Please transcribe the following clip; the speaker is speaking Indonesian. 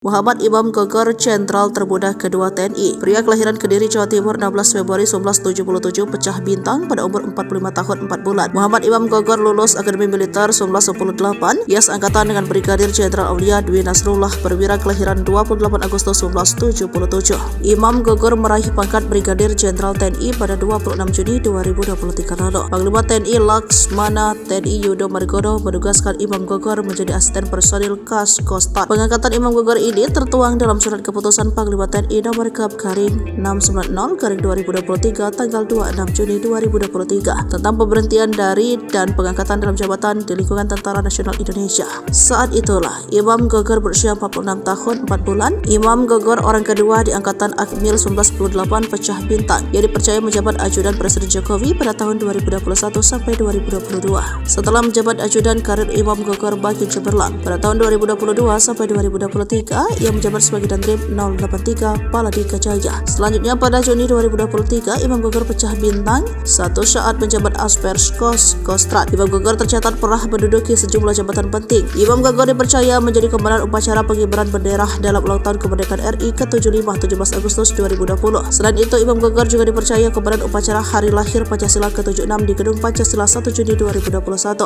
Muhammad Imam Gogor, Jenderal Termuda Kedua TNI. Pria kelahiran Kediri, Jawa Timur 16 Februari 1977, pecah bintang pada umur 45 tahun 4 bulan. Muhammad Imam Gogor lulus Akademi Militer 1918, IAS Angkatan dengan Brigadir Jenderal Aulia Dwi Nasrullah, perwira kelahiran 28 Agustus 1977. Imam Gogor meraih pangkat Brigadir Jenderal TNI pada 26 Juni 2023 lalu. Panglima TNI Laksmana TNI Yudo Margono menugaskan Imam Gogor menjadi asisten personil Kas Kostrat. Pengangkatan Imam Gogor ini tertuang dalam surat keputusan Panglima TNI nomor Garing 690/2023 tanggal 26 Juni 2023 tentang pemberhentian dari dan pengangkatan dalam jabatan di lingkungan Tentara Nasional Indonesia. Saat itulah Imam Gogor berusia 46 tahun 4 bulan. Imam Gogor orang kedua di angkatan Akmil 1998 pecah bintang yang dipercaya menjabat ajudan Presiden Jokowi pada tahun 2021 sampai 2022. Setelah menjabat ajudan, karir Imam Gogor makin cemerlang. Pada tahun 2022 sampai 2023 ia menjabat sebagai Dandim 083 Paladika Jaya. Selanjutnya pada Juni 2023 Imam Gogor pecah bintang satu saat menjabat Aspers Kostrat. Imam Gogor tercatat pernah menduduki sejumlah jabatan penting. Imam Gogor dipercaya menjadi komandan upacara pengibaran bendera dalam ulang tahun kemerdekaan RI ke-75 17 Agustus 2020. Selain itu Imam Gogor juga dipercaya komandan upacara hari lahir Pancasila ke-76 di Gedung Pancasila 1 Juni 2021.